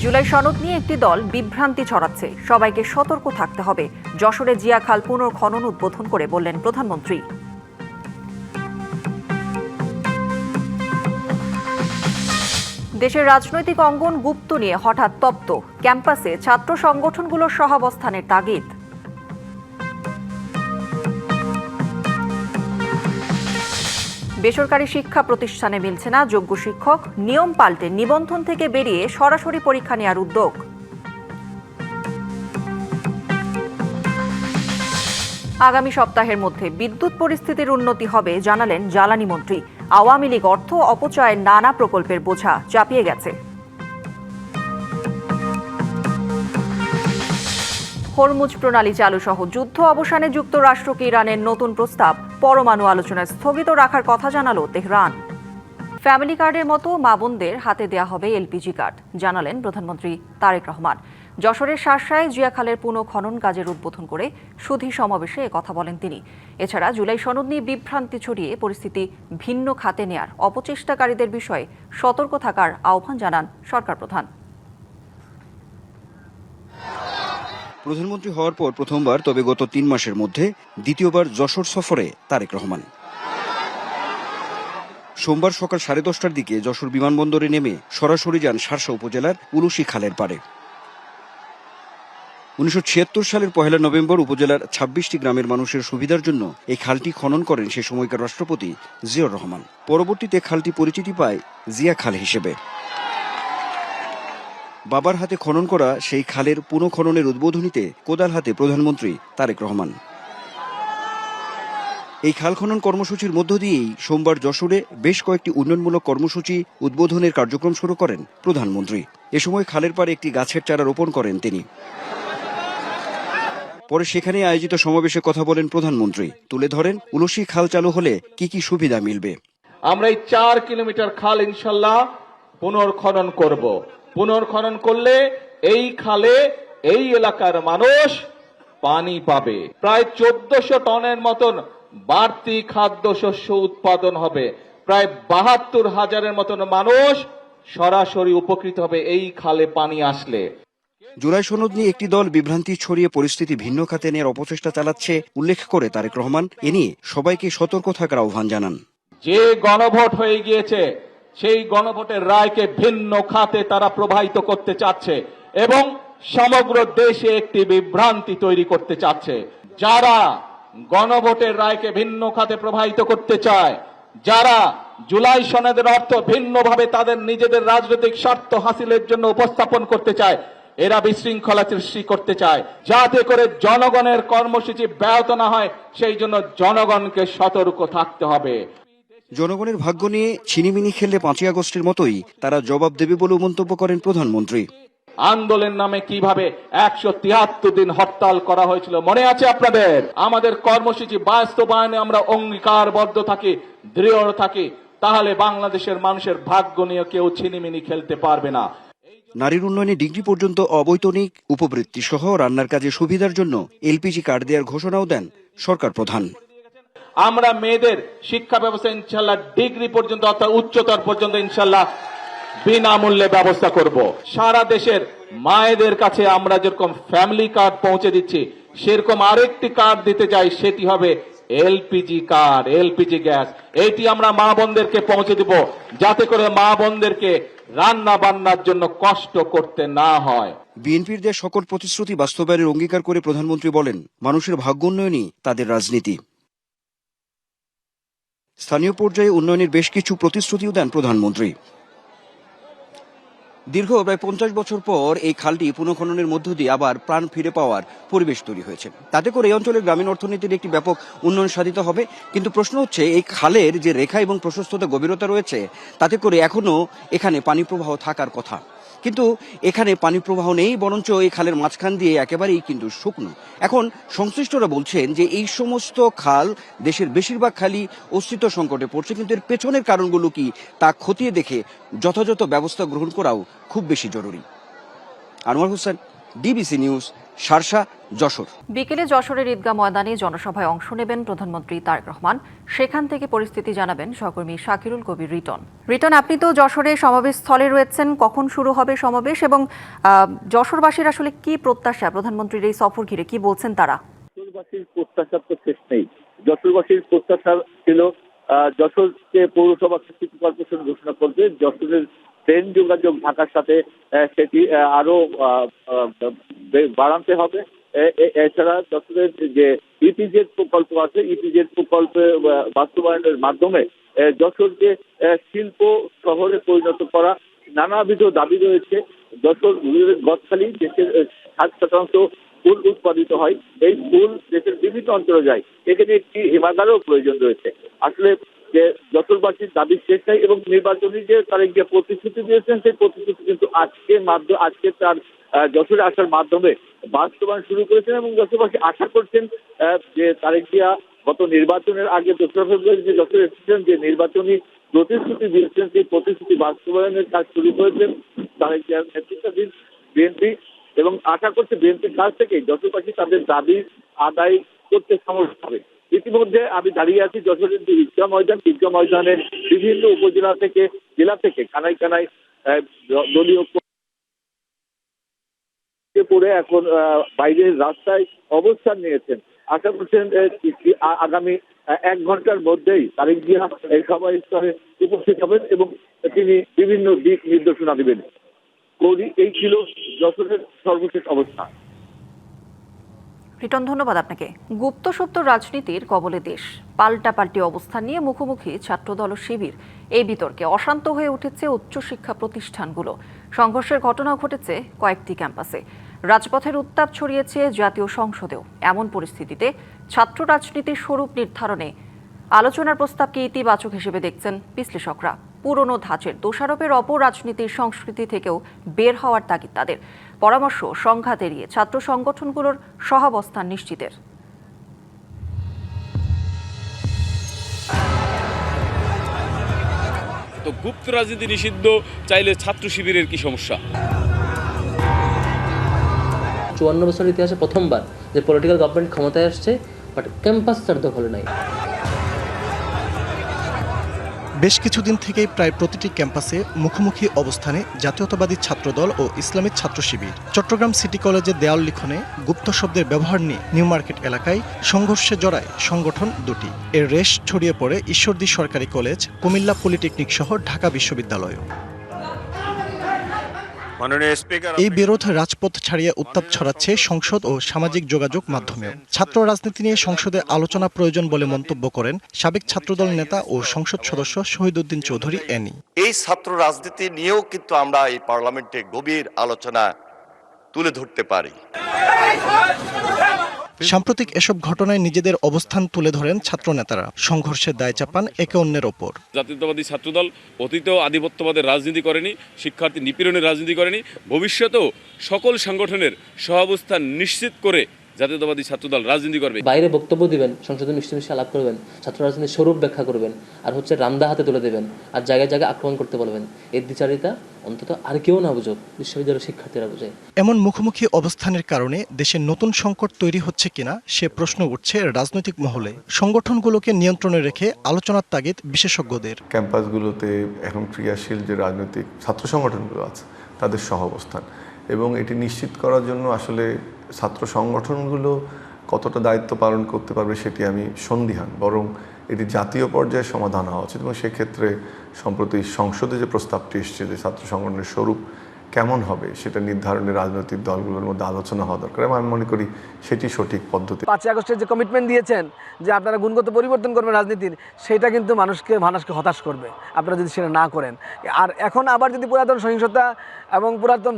জুলাই সনদ নিয়ে একটি দল বিভ্রান্তি ছড়াচ্ছে, সবাইকে সতর্ক থাকতে হবে। যশোরে জিয়া খাল পুনর্খনন উদ্বোধন করে বললেন প্রধানমন্ত্রী। দেশের রাজনৈতিক অঙ্গন গুপ্ত নিয়ে হঠাৎ তপ্ত, ক্যাম্পাসে ছাত্র সংগঠনগুলোর সহাবস্থানের তাগিদ। বেসরকারি শিক্ষা প্রতিষ্ঠানে মিলছে না যোগ্য শিক্ষক, নিয়ম পাল্টে নিবন্ধন থেকে বেরিয়ে সরাসরি পরীক্ষা নেওয়ার উদ্যোগ। আগামী সপ্তাহের মধ্যে বিদ্যুৎ পরিস্থিতির উন্নতি হবে জানালেন জ্বালানি মন্ত্রী। আওয়ামী লীগ অর্থ অপচয়ের নানা প্রকল্পের বোঝা চাপিয়ে গেছে। হরমুজ প্রণালী চালু সহ যুদ্ধ অবসানে যুক্তরাষ্ট্রকে ইরানের নতুন প্রস্তাব, পরমাণু আলোচনা স্থগিত রাখার কথা জানালো তেহরান। ফ্যামিলি কার্ডের মতো মা বোনদের হাতে দেয়া হবে এলপিজি কার্ড জানালেন প্রধানমন্ত্রী তারেক রহমান। যশোরের শার্শায় জিয়া খালের পুনঃখনন কাজের উদ্বোধন করে সুধী সমাবেশে কথা বলেন তিনি। এছাড়া জুলাই সনদ নিয়ে বিভ্রান্তি ছড়িয়ে পরিস্থিতি ভিন্ন খাতে নেয়ার অপচেষ্টাকারীদের বিষয়ে সতর্ক থাকার আহ্বান জানান সরকার প্রধান। প্রধানমন্ত্রী হওয়ার পর প্রথমবার, তবে গত ৩ মাসের মধ্যে দ্বিতীয়বার যশোর সফরে তারেক রহমান। সোমবার সকাল 10:30টার দিকে যশোর বিমানবন্দরে নেমে সরাসরি যান শার্শা উপজেলার উলুশী খালের পাড়ে। 1976 সালের 1 নভেম্বর উপজেলার 26টি গ্রামের মানুষের সুবিধার জন্য এই খালটি খনন করেন সে সময়কার রাষ্ট্রপতি জিয়াউর রহমান। পরবর্তীতে খালটি পরিচিতি পায় জিয়া খাল হিসেবে। বাবার হাতে খনন করা সেই খালের পুনঃখননের উদ্বোধনীতে কোদাল হাতে প্রধানমন্ত্রী তারেক রহমান। এই খাল খনন কর্মসূচির মধ্য দিয়েই সোমবার যশোরে বেশ কয়েকটি উন্নয়নমূলক কর্মসূচি উদ্বোধনের কার্যক্রম শুরু করেন প্রধানমন্ত্রী। এ সময় খালের পাড়ে একটি গাছের চারা রোপণ করেন তিনি। পরে সেখানে আয়োজিত সমাবেশে কথা বলেন প্রধানমন্ত্রী। তুলে ধরেন উলুশী খাল চালু হলে কি কি সুবিধা মিলবে। আমরা এই 4 কিলোমিটার খাল ইনশাল্লাহ পুনর্খনন করব। পুনর্খনন করলে এই খালে এই এলাকার মানুষ পানি পাবে। প্রায় 1400 টনের মতন বাড়তি খাদ্যশস্য উৎপাদন হবে। প্রায় 72,000-এর মতন মানুষ সরাসরি উপকৃত হবে এই খালে পানি আসলে। জুলাই সনদ নিয়ে একটি দল বিভ্রান্তি ছড়িয়ে পরিস্থিতি ভিন্ন খাতে নেওয়ার অপচেষ্টা চালাচ্ছে উল্লেখ করে তারেক রহমান এ নিয়ে সবাইকে সতর্ক থাকার আহ্বান জানান। যে গণভোট হয়ে গিয়েছে সেই গণভোটের রায়কে ভিন্ন খাতে তারা প্রবাহিত করতে চাচ্ছে এবং সমগ্র দেশে একটি বিভ্রান্তি তৈরি করতে চাচ্ছে। যারা গণভোটের রায়কে ভিন্ন খাতে প্রবাহিত করতে চায়, যারা জুলাই সনদের অর্থ ভিন্নভাবে তাদের নিজেদের রাজনৈতিক স্বার্থ হাসিলের জন্য উপস্থাপন করতে চায়, এরা বিশৃঙ্খলা সৃষ্টি করতে চায় যাতে করে জনগণের কর্মসূচি ব্যাহত না হয়। সেই জন্য জনগণকে সতর্ক থাকতে হবে। জনগণের ভাগ্য নিয়ে ছিনিমিনি খেললে 5ই আগস্টের মতোই তারা জবাব দেবে বলেও মন্তব্য করেন প্রধানমন্ত্রী। আন্দোলনের নামে কিভাবে 173 দিন হরতাল করা হয়েছিল মনে আছে আপনাদের? আমাদের কর্মসূচি বাস্তবায়নে আমরা অঙ্গীকারবদ্ধ থাকি, দৃঢ় থাকি, তাহলে বাংলাদেশের মানুষের ভাগ্য নিয়ে কেউ ছিনিমিনি খেলতে পারবে না। নারীর উন্নয়নে ডিগ্রি পর্যন্ত অবৈতনিক উপবৃত্তি সহ রান্নার কাজে সুবিধার জন্য এলপিজি কার্ড দেওয়ার ঘোষণাও দেন সরকার প্রধান। আমরা মেয়েদের শিক্ষা ব্যবস্থা ইনশাল্লাহ ডিগ্রি পর্যন্ত অর্থাৎ উচ্চতর পর্যন্ত ইনশাল্লাহ বিনামূল্যে ব্যবস্থা করব। সারা দেশের মায়েদের কাছে আমরা যেরকম ফ্যামিলি কার্ড পৌঁছে দিচ্ছি, সেরকম আরেকটি কার্ড দিতে চাই, সেটি হবে এলপিজি কার্ড, এলপিজি গ্যাস। এটি আমরা মা বোনদেরকে পৌঁছে দিব যাতে করে মা বোনদেরকে রান্না বান্নার জন্য কষ্ট করতে না হয়। বিএনপির দেয়া সকল প্রতিশ্রুতি বাস্তবায়নের অঙ্গীকার করে প্রধানমন্ত্রী বলেন, মানুষের ভাগ্য উন্নয়নই তাদের রাজনীতি। স্থানীয় পর্যায়ে উন্নয়নের বেশ কিছু প্রতিশ্রুতিও দেন প্রধানমন্ত্রী। দীর্ঘ প্রায় 50 বছর পর এই খালটি পুনঃখননের মধ্য দিয়ে আবার প্রাণ ফিরে পাওয়ার পরিবেশ তৈরি হয়েছে। তাতে করে এই অঞ্চলের গ্রামীণ অর্থনীতির একটি ব্যাপক উন্নয়ন সাধিত হবে। কিন্তু প্রশ্ন হচ্ছে, এই খালের যে রেখা এবং প্রশস্ততা গভীরতা রয়েছে, তাতে করে এখনো এখানে পানি প্রবাহ থাকার কথা, কিন্তু এখানে পানি প্রবাহ নেই, বরঞ্চ এই খালের মাঝখান দিয়ে একেবারেই কিন্তু শুকনো। এখন সংশ্লিষ্টরা বলছেন যে এই সমস্ত খাল, দেশের বেশিরভাগ খালই অস্তিত্ব সংকটে পড়ছে, কিন্তু এর পেছনের কারণগুলো কি তা খতিয়ে দেখে যথাযথ ব্যবস্থা গ্রহণ করাও খুব বেশি জরুরি। Anwar Hossain, DBC news, Sharsha, Jessore. বিকেলে যশোরের ঈদগাহ ময়দানে জনসভায় অংশ নেবেন প্রধানমন্ত্রী তারেক রহমান। সেখান থেকে পরিস্থিতি জানাবেন সহকর্মী শাকিরুল কবির রিটন। রিটন, আপনি তো যশোরে সমাবেশ স্থলে রয়েছেন, কখন শুরু হবে সমাবেশ এবং যশোরবাসীর আসলে কি প্রত্যাশা প্রধানমন্ত্রীর এই সফর ঘিরে, কি বলছেন তারা? যশোরবাসীর প্রত্যাশার তো শেষ নেই। যশোরবাসীর প্রত্যাশা ছিল যশোরকে পৌরসভা সিটি কর্পোরেশন ঘোষণা করবে। যশোরের ট্রেন যোগাযোগ ঢাকার সাথে সেটি আরো বাড়াতে হবে। এছাড়া যশোরের যে ইপিজেড প্রকল্প আছে, ইপিজেড প্রকল্পে বাস্তবায়নের মাধ্যমে যশোরকে শিল্প শহরে পরিণত করা নানাবিধ দাবি রয়েছে। যশোর গদখালি দেশের 60% ফুল উৎপাদিত হয়। এই ফুল দেশের বিভিন্ন অঞ্চলে যায়। এখানে একটি হিমাগারও প্রয়োজন রয়েছে। আসলে যে যশোরবাসীর দাবি শেষ নাই এবং নির্বাচনী যে তারা যে প্রতিশ্রুতি দিয়েছেন সেই প্রতিশ্রুতি কিন্তু আজকে তার যশোরে আসার মাধ্যমে বাস্তবায়ন শুরু করেছেন এবং যশোরবাসী আশা করছেন যে তারেক জিয়া গত নির্বাচনের আগে 2রা ফেব্রুয়ারি যে যশোরে এসেছেন, যে নির্বাচনী প্রতিশ্রুতি দিয়েছেন সেই প্রতিশ্রুতি বাস্তবায়নের কাজ শুরু করেছেন তারেক জিয়ার নেতৃত্বাধীন বিএনপি এবং আশা করছে বিএনপির কাছ থেকে যশোরবাসী তাদের দাবি আদায় করতে সমর্থ হবে। ইতিমধ্যে আমি দাঁড়িয়ে আছি যশোরের যে ঈদগাহ ময়দানের বিভিন্ন উপজেলা থেকে জেলা থেকে কানায় কানায় দলীয় পড়ে এখন বাইরের রাস্তায় অবস্থান নিয়েছেন। আশা করছেন আগামী 1 ঘন্টার মধ্যেই তারেক জিয়া এই সভাস্থলে উপস্থিত হবেন এবং তিনি বিভিন্ন দিক নির্দেশনা দিবেন। এই ছিল যশোরের সর্বশেষ অবস্থা। রিটন, ধন্যবাদ আপনাকে। গুপ্তসূত্র রাজনীতির কবলে দেশ, পাল্টাপাল্টি অবস্থান নিয়ে মুখোমুখি ছাত্রদল ও শিবির। এই বিতর্কে অশান্ত হয়ে উঠেছে উচ্চশিক্ষা প্রতিষ্ঠানগুলো। সংঘর্ষের ঘটনাও ঘটেছে কয়েকটি ক্যাম্পাসে। রাজপথের উত্তাপ ছড়িয়েছে জাতীয় সংসদেও। এমন পরিস্থিতিতে ছাত্র রাজনীতির স্বরূপ নির্ধারণে আলোচনার প্রস্তাবকে ইতিবাচক হিসেবে দেখছেন বিশ্লেষকরা। পুরনো ধাঁচের দোষারোপের অপরাজনীতির সংস্কৃতি থেকেও বের হওয়ার তাগিদ তাদের। পরামর্শ সংঘাত এড়িয়ে ছাত্র সংগঠনগুলোর সহাবস্থান নিশ্চিতের। তো গুপ্ত রাজনীতি নিষিদ্ধ চাইলে ছাত্র শিবিরের কি সমস্যা? 54 বছরের ইতিহাসে প্রথমবার যে পলিটিক্যাল গভর্নমেন্ট ক্ষমতায় আসছে, বাট ক্যাম্পাস তার দখলে নাই। বেশ কিছুদিন থেকেই প্রায় প্রতিটি ক্যাম্পাসে মুখোমুখি অবস্থানে জাতীয়তাবাদী ছাত্রদল ও ইসলামিক ছাত্র শিবির। চট্টগ্রাম সিটি কলেজের দেয়াল লিখনে গুপ্ত শব্দের ব্যবহার নিয়ে নিউ মার্কেট এলাকায় সংঘর্ষে জড়ায় সংগঠন দুটি। এর রেশ ছড়িয়ে পড়ে ঈশ্বরদী সরকারি কলেজ, কুমিল্লা পলিটেকনিক সহ ঢাকা বিশ্ববিদ্যালয়ও। এই বিরোধ রাজপথ ছাড়িয়ে উত্তাপ ছড়াচ্ছে সংসদ ও সামাজিক যোগাযোগ মাধ্যমেও। ছাত্র রাজনীতি নিয়ে সংসদে আলোচনা প্রয়োজন বলে মন্তব্য করেন সাবেক ছাত্রদল নেতা ও সংসদ সদস্য শহীদউদ্দিন চৌধুরী এনি। এই ছাত্র রাজনীতি নিয়েও কিন্তু আমরা এই পার্লামেন্টে গভীর আলোচনা তুলে ধরতে পারি। সাম্প্রতিক এসব ঘটনায় নিজেদের অবস্থান তুলে ধরেন ছাত্র নেতারা। সংঘর্ষের দায় চাপান একে অন্যের ওপর। জাতীয়তাবাদী ছাত্রদল অতীতেও আধিপত্যবাদের রাজনীতি করেনি, শিক্ষার্থী নিপীড়নের রাজনীতি করেনি, ভবিষ্যতেও সকল সংগঠনের সহাবস্থান নিশ্চিত করে জাতীয়তাবাদী ছাত্রদল রাজনীতি করবে। বাইরে বক্তব্য দিবেন, সংসদে মিষ্টি আলাপ করবেন, ছাত্র রাজনীতির স্বরূপ ব্যাখ্যা করবেন, আর রামদা হাতে তুলে দেবেন, আর জায়গায় জায়গায় আক্রমণ করতে বলবেন। এর দ্বিচারিতা অন্তত আর কেউ না বুঝুক, বিশ্ববিদ্যালয়ের শিক্ষার্থীরা বুঝে। এমন মুখোমুখি অবস্থানের কারণে দেশে নতুন সংকট তৈরি হচ্ছে কিনা সে প্রশ্ন উঠছে রাজনৈতিক মহলে। সংগঠনগুলোকে নিয়ন্ত্রণে রেখে আলোচনার তাগিদ বিশেষজ্ঞদের। ক্যাম্পাসগুলোতে এখন ক্রিয়াশীল যে রাজনৈতিক ছাত্র সংগঠনগুলো আছে তাদের সহাবস্থান এবং এটি নিশ্চিত করার জন্য আসলে ছাত্র সংগঠনগুলো কতটা দায়িত্ব পালন করতে পারবে সেটি আমি সন্দিহান। বরং এটি জাতীয় পর্যায়ে সমাধান হওয়া উচিত এবং সেক্ষেত্রে সম্প্রতি সংসদে যে প্রস্তাবটি এসছে যে ছাত্র সংগঠনের স্বরূপ কেমন হবে সেটা নির্ধারণে রাজনৈতিক দলগুলোর মধ্যে আলোচনা হওয়া দরকার এবং আমি মনে করি সেটি সঠিক পদ্ধতি। 5 আগস্টের যে কমিটমেন্ট দিয়েছেন যে আপনারা গুণগত পরিবর্তন করবেন রাজনীতির, সেটা কিন্তু মানুষকে হতাশ করবে আপনারা যদি সেটা না করেন। আর এখন আবার যদি পুরাতন সহিংসতা এবং পুরাতন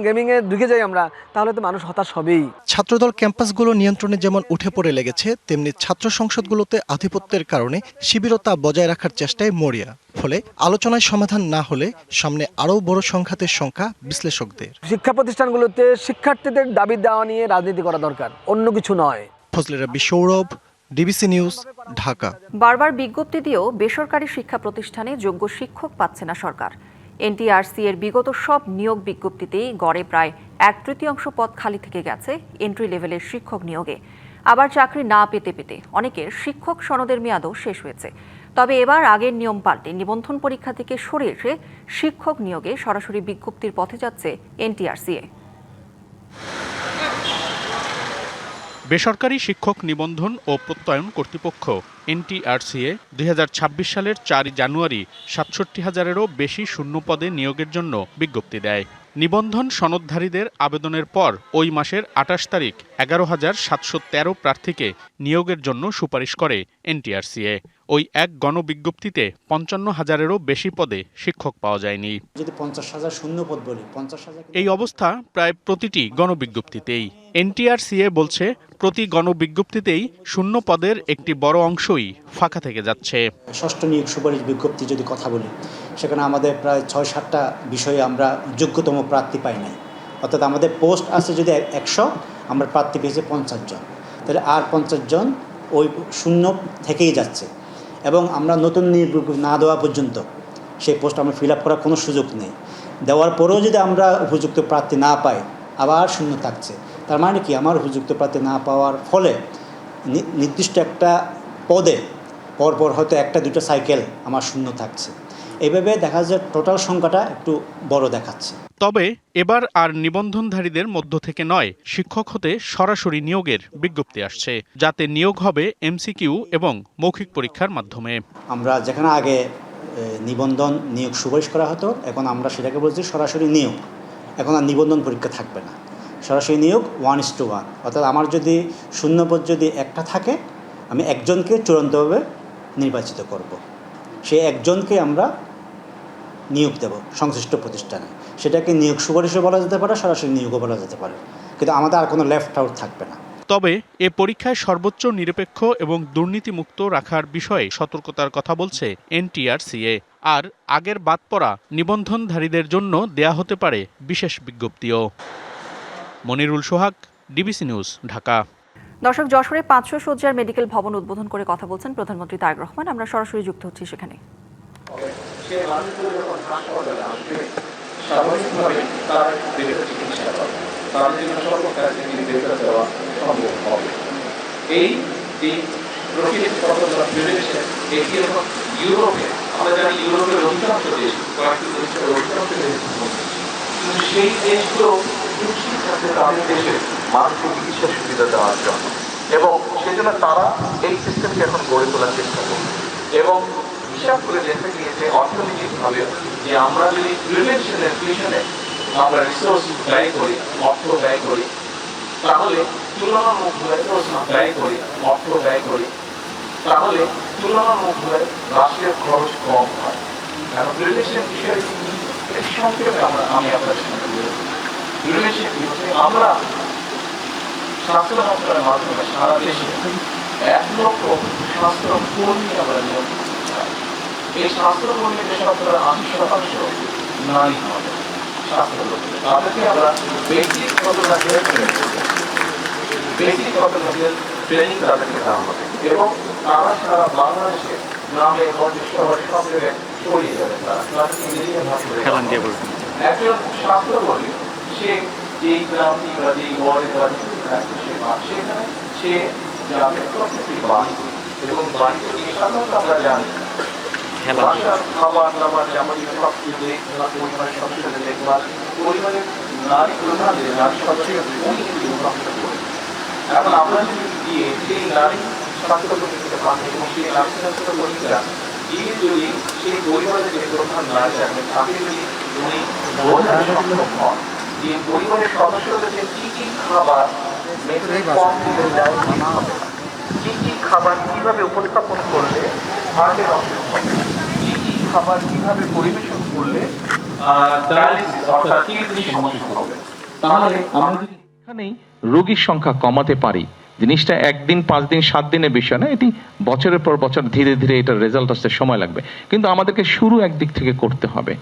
গেমিংয়ে ঢুকে যাই আমরা, তাহলে তো মানুষ হতাশ হবেই। ছাত্রদল ক্যাম্পাসগুলো নিয়ন্ত্রণে যেমন উঠে পড়ে লেগেছে, তেমনি ছাত্র সংসদগুলোতে আধিপত্যের কারণে শিবিরও তা বজায় রাখার চেষ্টায় মরিয়া। ফলে আলোচনায় সমাধান না হলে সামনে আরও বড় সংঘাতের শঙ্কা বিশ্লেষকদের। শিক্ষা প্রতিষ্ঠানগুলোতে শিক্ষার্থীদের দাবি দেওয়া নিয়ে রাজনীতি করা দরকার, অন্য কিছু নয়। ফজলে রাব্বি সৌরভ, ডিবিসি নিউজ, ঢাকা। বারবার বিজ্ঞপ্তি দিয়েও বেসরকারি শিক্ষা প্রতিষ্ঠানে যোগ্য শিক্ষক পাচ্ছে না সরকার। এনটিআরসি এর বিগত সব নিয়োগ বিজ্ঞপ্তিতেই গড়ে প্রায় 1/3 পদ খালি থেকে গেছে এন্ট্রি লেভেলের শিক্ষক নিয়োগে। আবার চাকরি না পেতে পেতে অনেকের শিক্ষক সনদের মেয়াদও শেষ হয়েছে। তবে এবার আগের নিয়ম পাল্টে নিবন্ধন পরীক্ষা থেকে সরে এসে শিক্ষক নিয়োগে সরাসরি বিজ্ঞপ্তির পথে যাচ্ছে এনটিআরসিএ। বেসরকারি শিক্ষক নিবন্ধন ও প্রত্যয়ন কর্তৃপক্ষ এনটিআরসিএ 2026 সালের 4 জানুয়ারি 67,000-এরও বেশি শূন্য পদে নিয়োগের জন্য বিজ্ঞপ্তি দেয়। নিবন্ধন সনদধারীদের আবেদনের পর ওই মাসের 28 তারিখ 11,713 প্রার্থীকে নিয়োগের জন্য সুপারিশ করে এনটিআরসিএ। ওই এক গণবিজ্ঞপ্তিতে 55,000-এরও বেশি পদে শিক্ষক পাওয়া যায়নি। যদি 50,000 শূন্য পদ বলি, 50,000 এই অবস্থা প্রায় প্রতিটি গণবিজ্ঞপ্তিতেই। এনটিআরসিএ বলছে প্রতি গণবিজ্ঞপ্তিতেই শূন্য পদের একটি বড় অংশই ফাঁকা থেকে যাচ্ছে। ষষ্ঠ নিয়োগ সুপারিশ বিজ্ঞপ্তি যদি কথা বলি, সেখানে আমাদের প্রায় 6-7টা বিষয়ে আমরা যোগ্যতম প্রার্থী পাই নাই। অর্থাৎ আমাদের পোস্ট আছে যদি 100, আমরা প্রার্থী পেয়েছি 50 জন, তাহলে আর 50 জন ওই শূন্য থেকেই যাচ্ছে। এবং আমরা নতুন নিয়োগ বিজ্ঞপ্তি না দেওয়া পর্যন্ত সেই পোস্ট আমরা ফিল আপ করার কোনো সুযোগ নেই। দেওয়ার পরেও যদি আমরা উপযুক্ত প্রার্থী না পাই, আবার শূন্য থাকছে। তার মানে কি, আমার উপযুক্ত প্রার্থী না পাওয়ার ফলে নির্দিষ্ট একটা পদে পরপর হয়তো 1-2টা সাইকেল আমার শূন্য থাকছে। এইভাবে দেখা যায় টোটাল সংখ্যাটা একটু বড় দেখাচ্ছে। তবে এবার আর নিবন্ধনধারীদের মধ্য থেকে নয়, শিক্ষক হতে সরাসরি নিয়োগের বিজ্ঞপ্তি আসছে, যাতে নিয়োগ হবে এমসিকিউ এবং মৌখিক পরীক্ষার মাধ্যমে। আমরা যেখানে আগে নিবন্ধন নিয়োগ সুপারিশ করা হতো, এখন আমরা সেটাকে বলছি সরাসরি নিয়োগ। এখন আর নিবন্ধন পরীক্ষা থাকবে না, সরাসরি নিয়োগ 1:1। অর্থাৎ আমার যদি শূন্যপদ যদি একটা থাকে, আমি একজনকে চূড়ান্তভাবে নির্বাচিত করব। সেই একজনকে আমরা নিয়োগ দেব সংশ্লিষ্ট প্রতিষ্ঠানে। সেটাকে নিয়োগ সুপারিশও বলা যেতে পারে, সরাসরি নিয়োগও বলা যেতে পারে, কিন্তু আমাদের আর কোনো লেফট আউট থাকবে না। তবে এ পরীক্ষায় সর্বোচ্চ নিরপেক্ষ এবং দুর্নীতিমুক্ত রাখার বিষয়ে সতর্কতার কথা বলছে এনটিআরসিএ। আর আগের বাদ পড়া নিবন্ধনধারীদের জন্য দেয়া হতে পারে বিশেষ বিজ্ঞপ্তিও। মনিরুল সোহাগ, ডিবিসি নিউজ, ঢাকা। দর্শক, যশোরে 500 শয্যার মেডিকেল ভবন উদ্বোধন করে কথা বলছেন প্রধানমন্ত্রী তারেক রহমান। আমরা সরাসরি যুক্ত হচ্ছি সেখানে। এই যে ইউরোপে আমরা জানি, ইউরোপের অধিকাংশ দেশ, কয়েকটি দেশের অধিকাংশ দেশ, কিন্তু সেই দেশগুলো নিশ্চিত থাকবে তাদের দেশের মানুষের চিকিৎসা সুবিধা দেওয়ার জন্য, এবং সেজন্য তারা এই সিস্টেমকে এখন গড়ে তোলার চেষ্টা করবে। এবং হিসাব করে দেখা গিয়েছে অর্থনৈতিকভাবে যে আমরা যদি প্রিভেনশনের পিছনে আমরা রিসোর্স ব্যয় করি, অর্থ ব্যয় করি, তাহলে তুলনামূলকভাবে ব্যয় করি, অর্থ ব্যয় করি, তাহলে তুলনামূলকভাবে রাষ্ট্রের খরচ কম হয়। কারণ প্রিভেনশন বিষয়ে সংক্ষেপে আমি আপনার সঙ্গে প্রিভেনশন কি হচ্ছে, আমরা স্বাস্থ্য মন্ত্রণালয়ের মাধ্যমে সারা দেশে 1 লক্ষ স্বাস্থ্য কর্মী আমরা নিয়োগ করতে চাই। এই স্বাস্থ্য কর্মীদের শতকরা 80% নারী হবে। স্বাস্থ্য কর্মী তাদেরকে আমরা ব্যক্তিগত ট্রেনিং তাদেরকে দেওয়া হবে, এবং তারা সারা বাংলাদেশে গ্রামে গঞ্জে শহরে সব জায়গায় ছড়িয়ে যাবে। একজন স্বাস্থ্যকর্মী সে যেই গ্রামটি বা যেই ওয়ার্ডে সেখানে সে যাবে প্রত্যেকটি বাড়ি, এবং বাড়িতে গিয়ে সাধারণত আমরা জানি খাবার দাবার যেমন সব কিছু পরিবারের সদস্যদের দেখভাল, পরিবারের নারী প্রধানদের নারী সদস্যদের এখন আমরা যদি গিয়ে সেই নারী স্বাস্থ্যকর্মীকে পাঠাই, এবং সেই নারী স্বাস্থ্যকর্মীরা গিয়ে যদি সেই পরিবারের যে প্রধান নারী থাকবেন তাকে যদি উনি বোঝাতে সক্ষম হন যে পরিবারের সদস্যদেরকে কি কি খাবার কম দিতে দেয়, কি কি খাবার কিভাবে উপস্থাপন করলে হার্টের অসুখ হবে, কি কি খাবার কিভাবে পরিবেশন করলে ডায়ালিসিস অর্থাৎ কিডনি সমস্যা হবে, তাহলে আমরা যদি এখানেই রোগীর সংখ্যা কমাতে পারি, জিনিসটা 1 দিন 5 দিন 7 দিনের বিষয় না, এটি বছরের পর বছর ধীরে ধীরে এটার রেজাল্ট আসতে সময় লাগবে, কিন্তু আমাদেরকে শুরু একদিক থেকে করতে হবে।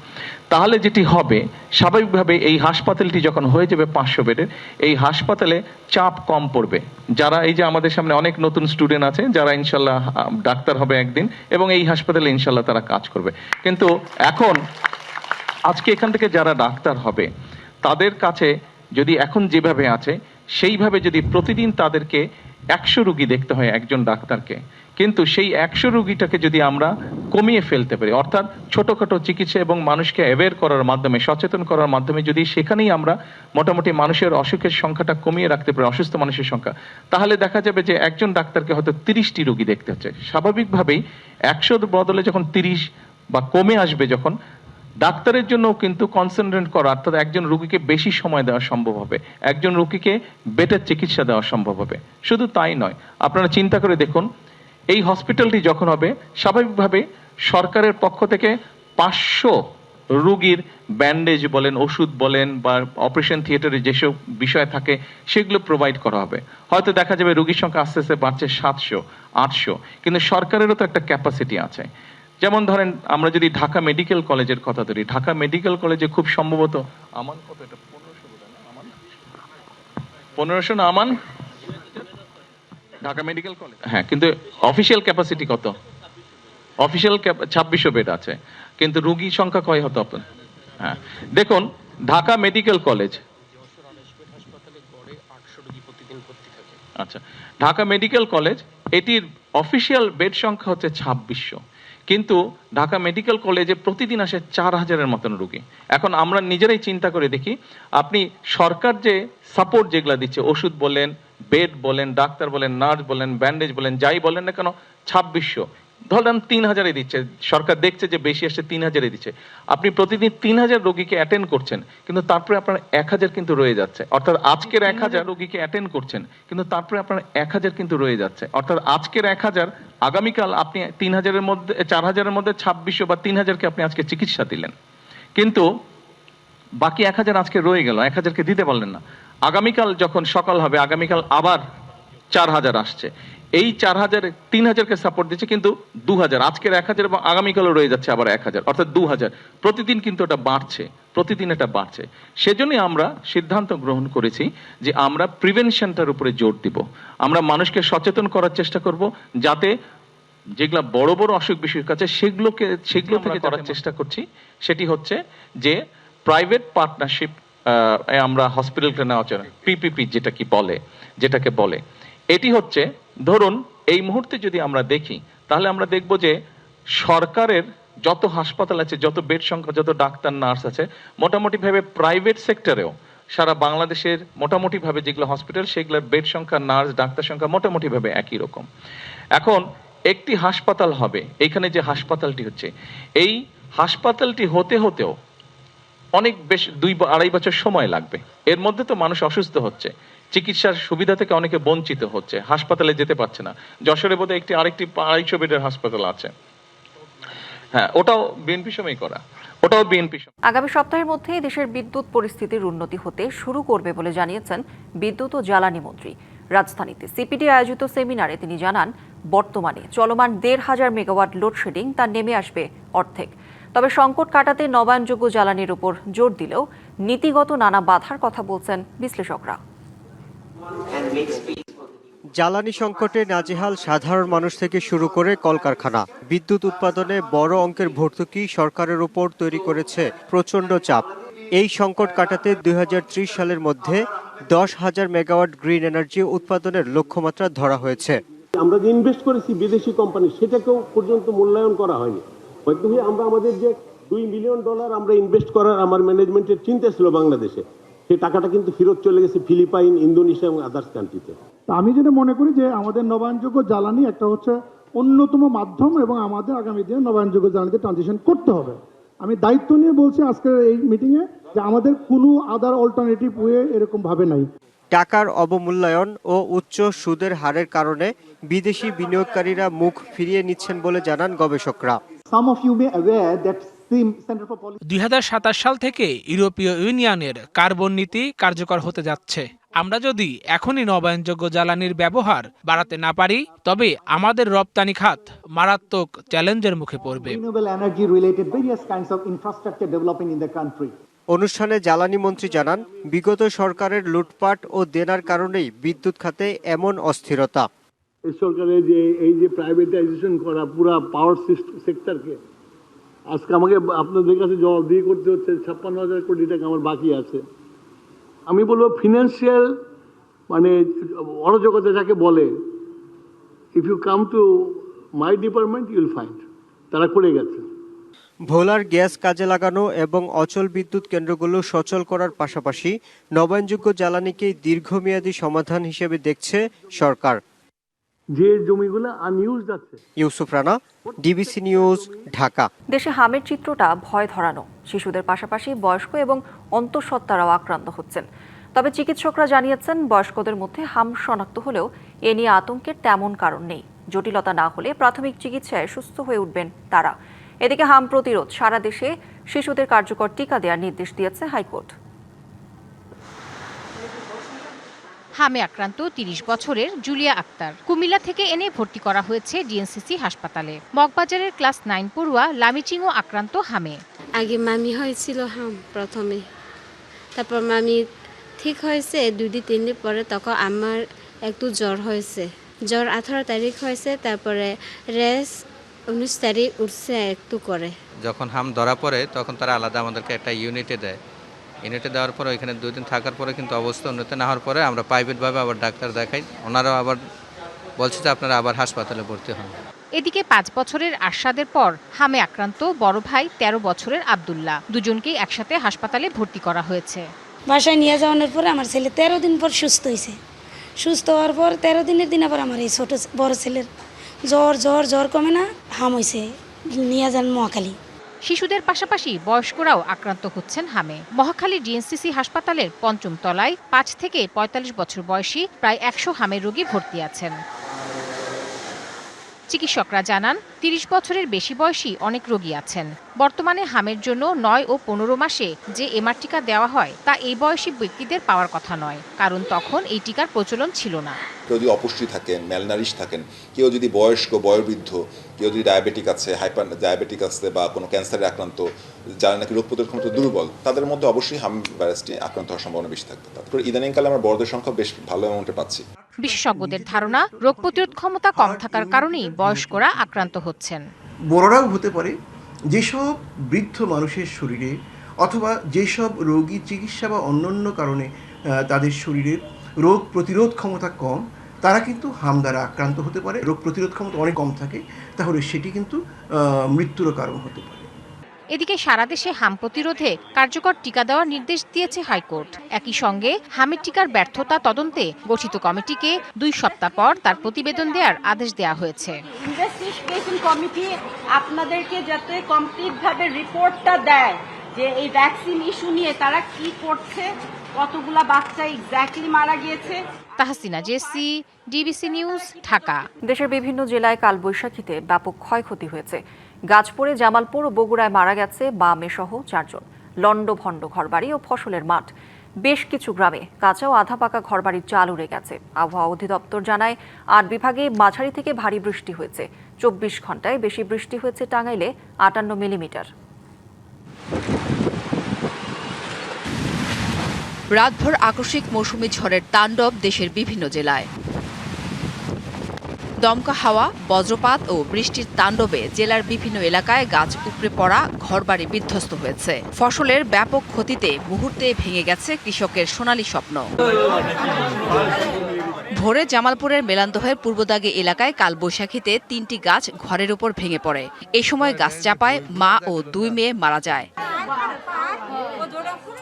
তাহলে যেটি হবে, স্বাভাবিকভাবে এই হাসপাতালটি যখন হয়ে যাবে 500 বেডের, এই হাসপাতালে চাপ কম পড়বে। যারা এই যে আমাদের সামনে অনেক নতুন স্টুডেন্ট আছে যারা ইনশাল্লাহ ডাক্তার হবে একদিন, এবং এই হাসপাতালে ইনশাল্লাহ তারা কাজ করবে। কিন্তু এখন আজকে এখান থেকে যারা ডাক্তার হবে তাদের কাছে যদি এখন যেভাবে আছে সেইভাবে যদি প্রতিদিন তাদেরকে 100 রোগী দেখতে হয় একজন ডাক্তারকে, কিন্তু সেই 100 রোগীটাকে যদি আমরা কমিয়ে ফেলতে পারি, অর্থাৎ ছোটখাটো চিকিৎসা এবং মানুষকে অ্যাওয়্যার করার মাধ্যমে, সচেতন করার মাধ্যমে যদি সেখানেই আমরা মোটামুটি মানুষের অসুখের সংখ্যাটা কমিয়ে রাখতে পারি, অসুস্থ মানুষের সংখ্যা, তাহলে দেখা যাবে যে একজন ডাক্তারকে হয়তো 30টি রোগী দেখতে হচ্ছে। স্বাভাবিকভাবেই 100 বদলে যখন 30 বা কমে আসবে, যখন ডাক্তারের জন্য কিন্তু কনসেন্ট্রেট করা, অর্থাৎ একজন রোগীকে বেশি সময় দেওয়া সম্ভব হবে, একজন রোগীকে বেটার চিকিৎসা দেওয়া সম্ভব হবে। শুধু তাই নয়, আপনারা চিন্তা করে দেখুন, এই হসপিটালটি যখন হবে, স্বাভাবিকভাবে সরকারের পক্ষ থেকে 500 রোগীর ব্যান্ডেজ বলেন, ওষুধ বলেন বা অপারেশন থিয়েটারে যেসব বিষয় থাকে সেগুলো প্রোভাইড করা হবে। হয়তো দেখা যাবে রোগীর সংখ্যা আস্তে আস্তে বাড়ছে 700, 800, কিন্তু সরকারেরও তো একটা ক্যাপাসিটি আছে। যেমন ধরেন আমরা যদি ঢাকা মেডিকেল কলেজের কথা ধরি, ঢাকা মেডিকেল কলেজে খুব সম্ভবত আমান কত, এটা 1500 না আমান, ঢাকা মেডিকেল কলেজ, হ্যাঁ, কিন্তু অফিসিয়াল ক্যাপাসিটি কত? অফিসিয়াল 2600 বেড আছে, কিন্তু রোগী সংখ্যা কয় হতো আপনার? হ্যাঁ, দেখুন ঢাকা মেডিকেল কলেজ, আচ্ছা, ঢাকা মেডিকেল কলেজ, এটির অফিসিয়াল বেড সংখ্যা হচ্ছে 2600, কিন্তু ঢাকা মেডিকেল কলেজে প্রতিদিন আসে 4000-এর মতন রোগী। এখন আমরা নিজেরাই চিন্তা করে দেখি, আপনি সরকার যে সাপোর্ট যেগুলো দিচ্ছে, ওষুধ বলেন, বেড বলেন, ডাক্তার বলেন, নার্স বলেন, ব্যান্ডেজ বলেন, যাই বলেন না কেন, 2600, ধরেন 3000-এ দিচ্ছে, সরকার দেখছে যে বেশি আসছে 3000-এ দিচ্ছে। আপনি প্রতিদিন 3000 রোগীকে অ্যাটেন্ড করছেন, কিন্তু তারপরে আপনার 1000 কিন্তু রয়ে যাচ্ছে, অর্থাৎ আজকের 1000 রোগীকে অ্যাটেন্ড করছেন, কিন্তু তারপরে আপনার 1000 কিন্তু রয়ে যাচ্ছে, অর্থাৎ আজকের 1000, আগামীকাল আপনি 3000-এর মধ্যে, 4000-এর মধ্যে 2600 বা 3000-কে আপনি আজকে চিকিৎসা দিলেন, কিন্তু বাকি 1000 আজকে রয়ে গেল, 1000-কে দিতে পারলেন না। আগামীকাল যখন সকাল হবে, আগামীকাল আবার 4000 আসছে, এই 4000, 3000-কে সাপোর্ট দিচ্ছে, কিন্তু 2000, আজকের 1000 এবং আগামীকালও রয়ে যাচ্ছে আবার 1000, অর্থাৎ 2000 প্রতিদিন কিন্তু এটা বাড়ছে, প্রতিদিন এটা বাড়ছে। সেজন্যই আমরা সিদ্ধান্ত গ্রহণ করেছি যে আমরা প্রিভেনশনটার উপরে জোর দিব, আমরা মানুষকে সচেতন করার চেষ্টা করব, যাতে যেগুলা বড় বড় অসুখ বিসুখ আছে সেগুলো থেকে করার চেষ্টা করছি। সেটি হচ্ছে যে প্রাইভেট পার্টনারশিপ আমরা হসপিটালকে নেওয়া চাই, পিপিপি যেটাকে বলে, এটি হচ্ছে, ধরুন এই মুহূর্তে যদি আমরা দেখি, তাহলে আমরা দেখব যে সরকারের যত হাসপাতাল আছে, যত বেড সংখ্যা, যত ডাক্তার নার্স আছে, মোটামুটি ভাবে প্রাইভেট সেক্টরেও সারা বাংলাদেশের মোটামুটি ভাবে যেগুলো হসপিটাল, সেগুলোর বেড সংখ্যা, নার্স, ডাক্তার সংখ্যা মোটামুটি ভাবে একই রকম। এখন একটি হাসপাতাল হবে, এখানে যে হাসপাতালটি হচ্ছে, এই হাসপাতালটি হতেও অনেক বেশ 2-2.5 বছর সময় লাগবে। এর মধ্যে তো মানুষ অসুস্থ হচ্ছে, চিকিৎসার সুবিধা থেকে অনেকে বঞ্চিত হচ্ছে, হাসপাতালে যেতে পারছে না। যশোরে বোধহয় আরেকটি 250 বেডের হাসপাতাল আছে, হ্যাঁ, ওটাও বিএনপি সময় করা, ওটাও বিএনপি। আগামী সপ্তাহের মধ্যে দেশের বিদ্যুৎ পরিস্থিতির উন্নতি হতে শুরু করবে বলে জানিয়েছেন বিদ্যুৎ ও জ্বালানি মন্ত্রী। রাজধানীতে সিপিডি আয়োজিত সেমিনারে তিনি জানান, বর্তমানে চলমান 1500 মেগাওয়াট লোডশেডিং তা নেমে আসবে অর্ধেক। তবে সংকট কাটাতে নবায়নযোগ্য জ্বালানির উপর জোর দিলেও নীতিগত নানা বাধার কথা বলছেন বিশ্লেষকরা। জ্বালানি সংকটে নাজেহাল সাধারণ মানুষ থেকে শুরু করে কলকারখানা, বিদ্যুৎ উৎপাদনে বড় অঙ্কের ভর্তুকি সরকারের উপর তৈরি করেছে প্রচণ্ড চাপ। এই সংকট কাটাতে 2030 সালের মধ্যে 10,000 মেগাওয়াট গ্রিন এনার্জি উৎপাদনের লক্ষ্যমাত্রা ধরা হয়েছে। আমরা যে ইনভেস্ট করেছি বিদেশি কোম্পানি, সেটাকেও পর্যন্ত মূল্যায়ন করা হয়নি। হয়তো আমরা আমাদের যে $2 মিলিয়ন আমরা ইনভেস্ট করার আমার ম্যানেজমেন্টের চিন্তা ছিল বাংলাদেশে, সেই টাকাটা কিন্তু ফেরত চলে গেছে ফিলিপাইন, ইন্দোনেশিয়া এবং আদার্স কান্ট্রিতে। আমি যেটা মনে করি যে আমাদের নবায়নযোগ্য জ্বালানি একটা হচ্ছে অন্যতম মাধ্যম, এবং আমাদের আগামী দিনে নবায়নযোগ্য জ্বালানিতে ট্রানজিশন করতে হবে। আমি দায়িত্ব নিয়ে বলছি আজকের এই মিটিংয়ে যে আমাদের কোনো আদার অল্টারনেটিভ ওয়ে এরকম ভাবে নাই। টাকার অবমূল্যায়ন ও উচ্চ সুদের হারের কারণে বিদেশি বিনিয়োগকারীরা মুখ ফিরিয়ে নিচ্ছেন বলে জানান গবেষকরা। 2027 সাল থেকে ইউরোপীয় ইউনিয়নের কার্বন নীতি কার্যকর হতে যাচ্ছে। আমরা যদি এখনই নবায়নযোগ্য জ্বালানির ব্যবহার বাড়াতে না পারি, তবে আমাদের রপ্তানি খাত মারাত্মক চ্যালেঞ্জের মুখে পড়বে। অনুষ্ঠানে জ্বালানি মন্ত্রী জানান, বিগত সরকারের লুটপাট ও দেনার কারণেই বিদ্যুৎ খাতে এমন অস্থিরতা। এই সরকারের এই যে প্রাইভেটাইজেশন করা পুরো পাওয়ার সেক্টরকে, আজকে আমাকে আপনাদের কাছে জবাবদিহি করতে হচ্ছে। 56,000 কোটি টাকা আমার বাকি আছে, আমি বলবো ফিনান্সিয়াল মানে অরাজকতা যাকে বলে, if you come to my department you will find তারা করে গেছে। ভোলার গ্যাস কাজে লাগানো এবং অচল বিদ্যুৎ কেন্দ্রগুলো সচল করার পাশাপাশি নবায়নযোগ্য জ্বালানিকেই দীর্ঘমেয়াদী সমাধান হিসেবে দেখছে সরকার। যে জমিগুলো আনইউজড আছে। Yusuf Rana, DBC news, Dhaka. দেশে হামের চিত্রটা ভয় ধরানো। শিশুদের পাশাপাশি বয়স্ক এবং অন্তঃসত্ত্বারাও আক্রান্ত হচ্ছেন। তবে চিকিৎসকরা জানিয়েছেন বয়স্কদের মধ্যে হাম শনাক্ত হলেও এ নিয়ে আতঙ্কের তেমন কারণ নেই। জটিলতা না হলে প্রাথমিক চিকিৎসায় সুস্থ হয়ে উঠবেন তারা। এদিকে হাম প্রতিরোধ সারা দেশে শিশুদের কার্যকর টিকা দেওয়ার নির্দেশ দিয়েছে হাইকোর্ট। হামে আক্রান্ত ৩০ বছরের জুলিয়া আক্তার কুমিল্লা থেকে এনে ভর্তি করা হয়েছে ডিএনসিসি হাসপাতালে। মগবাজারের ক্লাস 9 পড়ুয়া লামিচিংও আক্রান্ত হামে। আগে মামি হয়েছিল হাম প্রথমে, তারপর মামি ঠিক হয়েছে 2-3 দিন পরে, তখন আমার একটু জ্বর হয়েছে। জ্বর 18 তারিখ হয়েছে, তারপরে রেস 19 তারিখ উঠছে একটু করে। যখন হাম ধরা পড়ে তখন তারা আলাদা আমাদেরকে একটা ইউনিটে দেয়। ইউনিটে দেওয়ার পরে ওইখানে 2 দিন থাকার পরে কিন্তু অবস্থা উন্নতি না হওয়ার পরে আমরা প্রাইভেটভাবে আবার ডাক্তার দেখাই। ওনারাও আবার বলছে যে আপনারা আবার হাসপাতালে ভর্তি হন। এদিকে 5 বছরের আরশাদের পর হামে আক্রান্ত বড় ভাই 13 বছরের আব্দুল্লাহ। দুজনকেই একসাথে হাসপাতালে ভর্তি করা হয়েছে। বাসায় নিয়ে যাওয়ানোর পরে আমার ছেলে 13 দিন পর সুস্থ হয়েছে। সুস্থ হওয়ার পর 13 দিনের দিন আবার আমার এই ছোট বড় ছেলের জ্বর কমে না, হাম হয়েছে, নিয়ে যান মহাখালী। শিশুদের পাশাপাশি বয়স্করাও আক্রান্ত হচ্ছেন হামে। মহাখালী ডিএনসিসি হাসপাতালের 5ম তলায় 5 থেকে 45 বছর বয়সী প্রায় 100 হামের রোগী ভর্তি আছেন। চিকিৎসকরা জানান 30 বছরের বেশি বয়সী অনেক রোগী আছেন। বর্তমানে হামের জন্য 9 ও 15 মাসে যে এমআর টিকা দেওয়া হয় তা এই বয়সী ব্যক্তিদের পাওয়ার কথা নয়, কারণ তখন এই টিকার প্রচলন ছিল না। কেউ যদি অপুষ্টি থাকেন, ম্যালনারিশ থাকেন, কেউ যদি বয়স্ক বয়োবৃদ্ধ, কেউ যদি ডায়াবেটিক আছে, হাইপার ডায়াবেটিক আছে বা কোনো ক্যান্সারে আক্রান্ত, যারা নাকি রোগ প্রতিরোধ ক্ষমতা দুর্বল, তাদের মধ্যে অবশ্যই হাম ভাইরাসটি আক্রান্ত হওয়ার সম্ভাবনা বেশি থাকবে। তারপর ইদানিংকালে আমরা বড়দের সংখ্যা বেশ ভালো অ্যামাউন্টে পাচ্ছি। বিশেষজ্ঞদের ধারণা রোগ প্রতিরোধ ক্ষমতা কম থাকার কারণেই বয়স্করা আক্রান্ত হচ্ছেন। বড়রাও হতে পারে, যেসব বৃদ্ধ মানুষের শরীরে অথবা যেসব রোগী চিকিৎসা বা অন্যান্য কারণে তাদের শরীরের রোগ প্রতিরোধ ক্ষমতা কম, তারা কিন্তু হাম দ্বারা আক্রান্ত হতে পারে। রোগ প্রতিরোধ ক্ষমতা অনেক কম থাকে, তাহলে সেটি কিন্তু মৃত্যুরও কারণ হতে পারে। এদিকে সারা দেশে হাম প্রতিরোধে কার্যকর টিকা দেওয়ার নির্দেশ দিয়েছে হাইকোর্ট। একই সঙ্গে হামের টিকার ব্যর্থতা তদন্তে গঠিত কমিটিকে 2 সপ্তাহ পর তার প্রতিবেদন দেওয়ার আদেশ দেওয়া হয়েছে। ইনভেস্টিগেশন কমিটি আপনাদেরকে যাতে কমপ্লিটভাবে রিপোর্টটা দেয় যে এই ভ্যাকসিন ইস্যু নিয়ে তারা কি করছে, কতগুলা বাচ্চা এক্স্যাক্টলি মারা গিয়েছে। Tahsina Jesy, DBC news, Dhaka. দেশের বিভিন্ন জেলায় কালবৈশাখীতে ব্যাপক ক্ষয়ক্ষতি হয়েছে। গাছ পড়ে জামালপুর ও বগুড়ায় মারা গেছে মা মেয়ে সহ 4 জন। লন্ডভন্ড ঘরবাড়ি ও ফসলের মাঠ। বেশ কিছু গ্রামে কাঁচা ও আধা পাকা ঘরবাড়ির চাল উড়ে গেছে। আবহাওয়া অধিদপ্তর জানায় 8 বিভাগে মাঝারি থেকে ভারী বৃষ্টি হয়েছে। 24 ঘন্টায় বেশি বৃষ্টি হয়েছে টাঙ্গাইলে 58 মিলিমিটার। রাতভর আকস্মিক মৌসুমি ঝড়ের তাণ্ডব দেশের বিভিন্ন জেলায়। দমকা হাওয়া, বজ্রপাত ও বৃষ্টির তাণ্ডবে জেলার বিভিন্ন এলাকায় গাছ উপড়ে পড়া, ঘরবাড়ি বিধ্বস্ত হয়েছে। ফসলের ব্যাপক ক্ষতিতে মুহূর্তে ভেঙে গেছে কৃষকের সোনালী স্বপ্ন। ভোরে জামালপুরের মেলান্দহের পূর্বদাগে এলাকায় কালবৈশাখীতে 3টি গাছ ঘরের উপর ভেঙে পড়ে। এ সময় গাছ চাপায় মা ও 2 মেয়ে মারা যায়।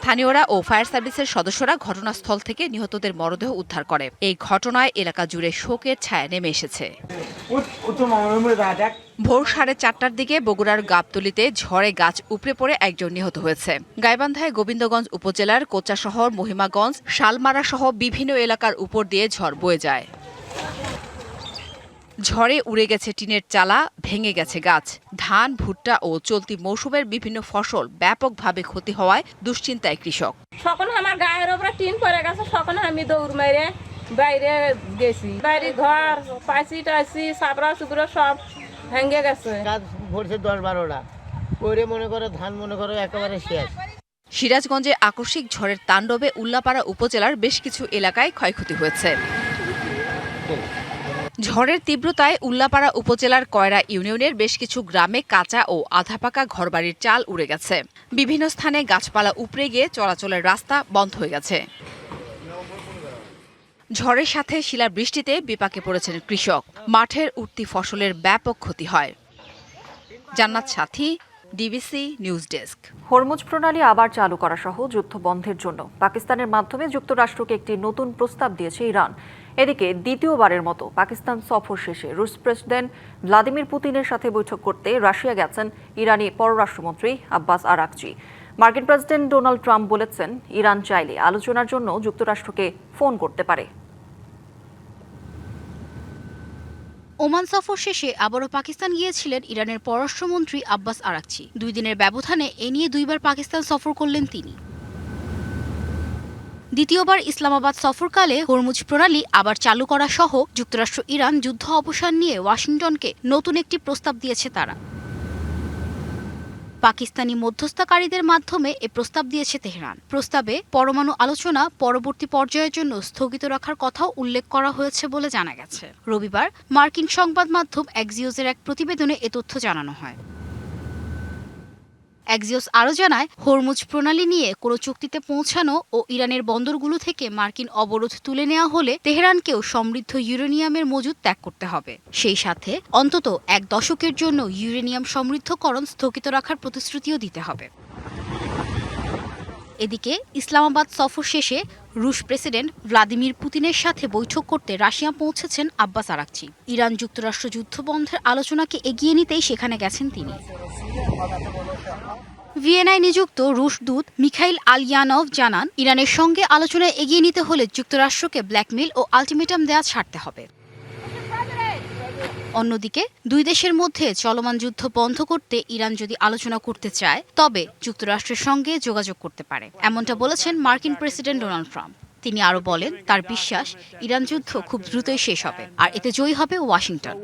স্থানীয়রা ও ফায়ার সার্ভিসের সদস্যরা ঘটনাস্থল থেকে নিহতদের মরদেহ উদ্ধার করে। এই ঘটনায় এলাকা জুড়ে শোকের ছায়া নেমে এসেছে। ভোর 4:30টার দিকে বগুড়ার গাবতলীতে ঝড়ে গাছ উপড়ে পড়ে একজন নিহত হয়েছে। গাইবান্ধায় গোবিন্দগঞ্জ উপজেলার কোচাশহর, মহিমাগঞ্জ, শালমারা সহ বিভিন্ন এলাকার উপর দিয়ে ঝড় বয়ে যায়। ঝড়ে উড়ে গেছে টিনের চালা, ভেঙে গেছে গাছ। ধান, ভুট্টা ও চলতি মৌসুমের বিভিন্ন ফসল ব্যাপকভাবে ক্ষতি হওয়ায় দুশ্চিন্তায় কৃষক। তখন আমার গায়ের উপরে টিন পড়ে গেছে, তখন আমি দৌড় মেরে বাইরে গেছি। বাইরে ঘর পাইছি টাইছি, সাবরা সুবরা সব ভেঙে গেছে। গাছ ভরছে 10-12টা, পরে মনে করো ধান মনে করো একেবারে শেষ। সিরাজগঞ্জে আকস্মিক ঝড়ের তাণ্ডবে উল্লাপাড়া উপজেলার বেশ কিছু এলাকায় ক্ষয়ক্ষতি হয়েছে। ঝড়ের তীব্রতায় উল্লাপাড়া উপজেলার কয়রা ইউনিয়নের বেশ কিছু গ্রামে কাঁচা ও আধাপাকা ঘরবাড়ির চাল উড়ে গেছে। বিভিন্ন স্থানে গাছপালা উপড়ে গিয়ে চলাচলের রাস্তা বন্ধ হয়ে গেছে। ঝড়ের সাথে শিলাবৃষ্টিতে বিপাকে পড়েছেন কৃষক। মাঠের উঠতি ফসলের ব্যাপক ক্ষতি হয়। জান্নাত সাথী, ডিবিসি নিউজ ডেস্ক। হরমুজ প্রণালী আবার চালু করা সহ যুদ্ধ বন্ধের জন্য পাকিস্তানের মাধ্যমে যুক্তরাষ্ট্রকে একটি নতুন প্রস্তাব দিয়েছে ইরান। এদিকে দ্বিতীয়বারের মতো পাকিস্তান সফর শেষে রুশ প্রেসিডেন্ট ভ্লাদিমির পুতিনের সাথে বৈঠক করতে রাশিয়া গেছেন ইরানি পররাষ্ট্রমন্ত্রী আব্বাস আরাকচি। মার্কিন প্রেসিডেন্ট ডোনাল্ড ট্রাম্প বলেছেন, ইরান চাইলে আলোচনার জন্য যুক্তরাষ্ট্রকে ফোন করতে পারে। ওমান সফর শেষে আবারও পাকিস্তান গিয়েছিলেন ইরানের পররাষ্ট্রমন্ত্রী আব্বাস আরাকচি। 2 দিনের ব্যবধানে এ নিয়ে 2বার পাকিস্তান সফর করলেন তিনি। দ্বিতীয়বার ইসলামাবাদ সফরকালে হরমুজ প্রণালী আবার চালু করা সহ যুক্তরাষ্ট্র ইরান যুদ্ধ অবসান নিয়ে ওয়াশিংটনকে নতুন একটি প্রস্তাব দিয়েছে তারা। পাকিস্তানি মধ্যস্থতাকারীদের মাধ্যমে এ প্রস্তাব দিয়েছে তেহরান। প্রস্তাবে পরমাণু আলোচনা পরবর্তী পর্যায়ের জন্য স্থগিত রাখার কথাও উল্লেখ করা হয়েছে বলে জানা গেছে। রবিবার মার্কিন সংবাদ মাধ্যম এক্সিওসের এক প্রতিবেদনে এ তথ্য জানানো হয়। এক্সিওস আরও জানায়, হরমুজ প্রণালী নিয়ে কোনো চুক্তিতে পৌঁছানো ও ইরানের বন্দরগুলো থেকে মার্কিন অবরোধ তুলে নেওয়া হলে তেহরানকেও সমৃদ্ধ ইউরেনিয়ামের মজুদ ত্যাগ করতে হবে। সেই সাথে অন্তত 1 দশকের জন্য ইউরেনিয়াম সমৃদ্ধকরণ স্থগিত রাখার প্রতিশ্রুতিও দিতে হবে। এদিকে ইসলামাবাদ সফর শেষে রুশ প্রেসিডেন্ট ভ্লাদিমির পুতিনের সাথে বৈঠক করতে রাশিয়া পৌঁছেছেন আব্বাস আরাকচি। ইরান যুক্তরাষ্ট্র যুদ্ধবন্ধের আলোচনাকে এগিয়ে নিতেই সেখানে গেছেন তিনি। ভিয়েনায় নিযুক্ত রুশ দূত মিখাইল আলিয়ানভ জানান, ইরানের সঙ্গে আলোচনায় এগিয়ে নিতে হলে যুক্তরাষ্ট্রকে ব্ল্যাকমেইল ও আলটিমেটাম দেওয়া ছাড়তে হবে। অন্যদিকে 2 দেশের মধ্যে চলমান যুদ্ধ বন্ধ করতে ইরান যদি আলোচনা করতে চায় তবে যুক্তরাষ্ট্রের সঙ্গে যোগাযোগ করতে পারে, এমনটা বলেছেন মার্কিন প্রেসিডেন্ট ডোনাল্ড ট্রাম্প। তিনি আরও বলেন, তার বিশ্বাস ইরান যুদ্ধ খুব দ্রুতই শেষ হবে আর এতে জয়ী হবে Washington.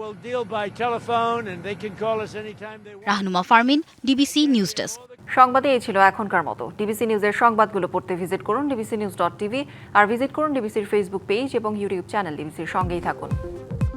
Rahnuma Fermin, DBC news desk. সংবাদে এই ছিল এখনকার মতো। ডিবিসি নিউজের সংবাদগুলো পড়তে ভিজিট করুন dbcnews.tv আর ভিজিট করুন ডিবিসির ফেসবুক পেজ এবং ইউটিউব চ্যানেল। ডিবিসির সঙ্গেই থাকুন।